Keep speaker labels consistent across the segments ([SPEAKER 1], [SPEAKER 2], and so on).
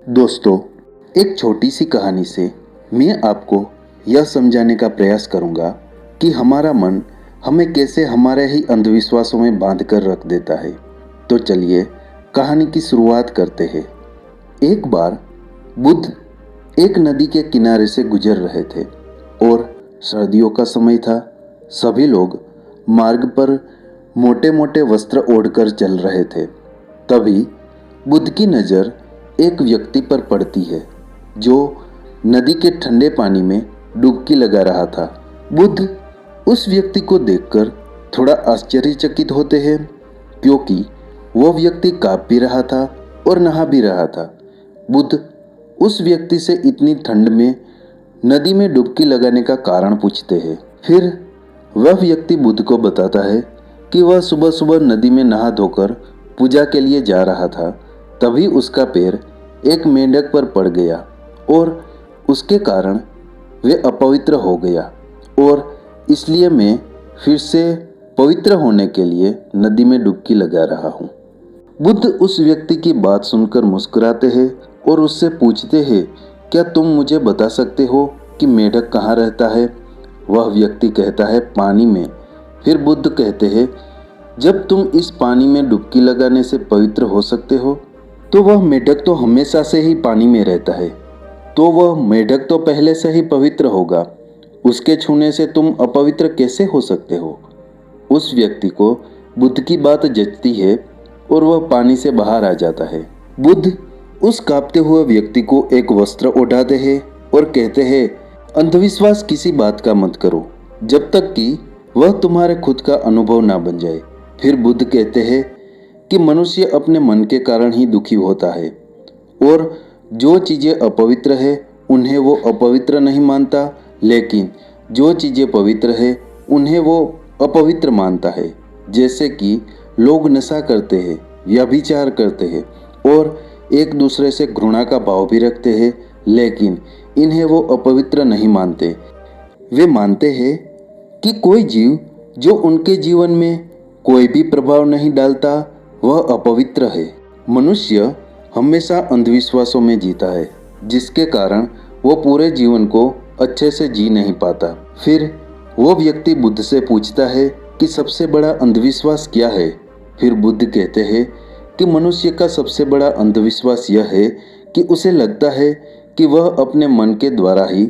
[SPEAKER 1] दोस्तों, एक छोटी सी कहानी से मैं आपको यह समझाने का प्रयास करूंगा कि हमारा मन हमें कैसे हमारे ही अंधविश्वासों में बांध कर रख देता है। तो चलिए कहानी की शुरुआत करते हैं। एक बार बुद्ध एक नदी के किनारे से गुजर रहे थे और सर्दियों का समय था। सभी लोग मार्ग पर मोटे मोटे वस्त्र ओढ़कर चल रहे थे। तभी बुद्ध की नज़र एक व्यक्ति पर पड़ती है जो नदी के ठंडे पानी में डुबकी लगा रहा था। बुद्ध उस व्यक्ति को देखकर थोड़ा आश्चर्यचकित होते हैं, क्योंकि वह व्यक्ति कांप भी रहा था और नहा भी रहा था। बुद्ध उस व्यक्ति से इतनी ठंड में नदी में डुबकी लगाने का कारण पूछते हैं। फिर वह व्यक्ति बुद्ध को बताता है कि वह सुबह सुबह नदी में नहा धोकर पूजा के लिए जा रहा था। तभी उसका पैर एक मेंढक पर पड़ गया और उसके कारण वे अपवित्र हो गया, और इसलिए मैं फिर से पवित्र होने के लिए नदी में डुबकी लगा रहा हूँ। बुद्ध उस व्यक्ति की बात सुनकर मुस्कुराते हैं और उससे पूछते हैं, क्या तुम मुझे बता सकते हो कि मेंढक कहाँ रहता है? वह व्यक्ति कहता है, पानी में। फिर बुद्ध कहते हैं, जब तुम इस पानी में डुबकी लगाने से पवित्र हो सकते हो, तो वह मेंढक तो हमेशा से ही पानी में रहता है, तो वह मेंढक तो पहले से ही पवित्र होगा। उसके छूने से तुम अपवित्र कैसे हो सकते हो? उस व्यक्ति को बुद्ध की बात जचती है और वह पानी से बाहर आ जाता है। बुद्ध उस कांपते हुए व्यक्ति को एक वस्त्र ओढ़ाते हैं और कहते हैं, अंधविश्वास किसी बात का मत करो जब तक कि वह तुम्हारे खुद का अनुभव ना बन जाए। फिर बुद्ध कहते हैं कि मनुष्य अपने मन के कारण ही दुखी होता है, और जो चीज़ें अपवित्र है उन्हें वो अपवित्र नहीं मानता, लेकिन जो चीज़ें पवित्र है उन्हें वो अपवित्र मानता है। जैसे कि लोग नशा करते हैं, व्यभिचार करते हैं और एक दूसरे से घृणा का भाव भी रखते हैं, लेकिन इन्हें वो अपवित्र नहीं मानते। वे मानते हैं कि कोई जीव जो उनके जीवन में कोई भी प्रभाव नहीं डालता वह अपवित्र है। मनुष्य हमेशा अंधविश्वासों में जीता है, जिसके कारण वो पूरे जीवन को अच्छे से जी नहीं पाता। फिर वो व्यक्ति बुद्ध से पूछता है कि सबसे बड़ा अंधविश्वास क्या है? फिर बुद्ध कहते हैं कि मनुष्य का सबसे बड़ा अंधविश्वास यह है कि उसे लगता है कि वह अपने मन के द्वारा ही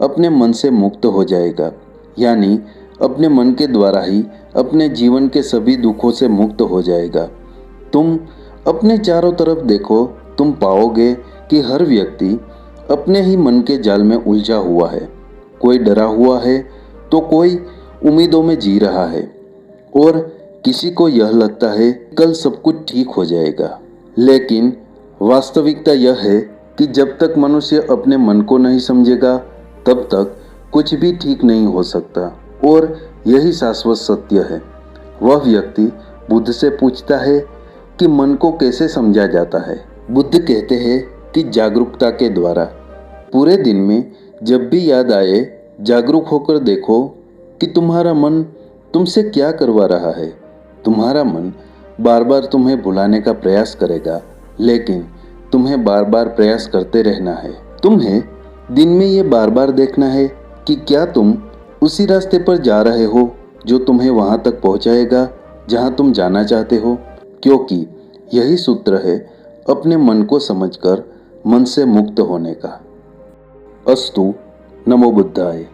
[SPEAKER 1] अपने मन से मुक्त हो जाएगा, यानी अपने मन के द्वारा ही अपने जीवन के सभी दुखों से मुक्त हो जाएगा। तुम अपने चारों तरफ देखो, तुम पाओगे कि हर व्यक्ति अपने ही मन के जाल में उलझा हुआ है। कोई डरा हुआ है तो कोई उम्मीदों में जी रहा है, और किसी को यह लगता है कल सब कुछ ठीक हो जाएगा। लेकिन वास्तविकता यह है कि जब तक मनुष्य अपने मन को नहीं समझेगा तब तक कुछ भी ठीक नहीं हो सकता, और यही शाश्वत सत्य है। वह व्यक्ति बुद्ध से पूछता है कि मन को कैसे समझा जाता है? बुद्ध कहते हैं कि जागरूकता के द्वारा। पूरे दिन में जब भी याद आए, जागरूक होकर देखो कि तुम्हारा मन तुमसे क्या करवा रहा है। तुम्हारा मन बार बार तुम्हें भुलाने का प्रयास करेगा, लेकिन तुम्हें बार बार प्रयास करते रहना है। तुम्हें दिन में ये बार बार देखना है कि क्या तुम उसी रास्ते पर जा रहे हो जो तुम्हें वहाँ तक पहुँचाएगा जहाँ तुम जाना चाहते हो, क्योंकि यही सूत्र है अपने मन को समझकर मन से मुक्त होने का। अस्तु। नमो बुद्धाय।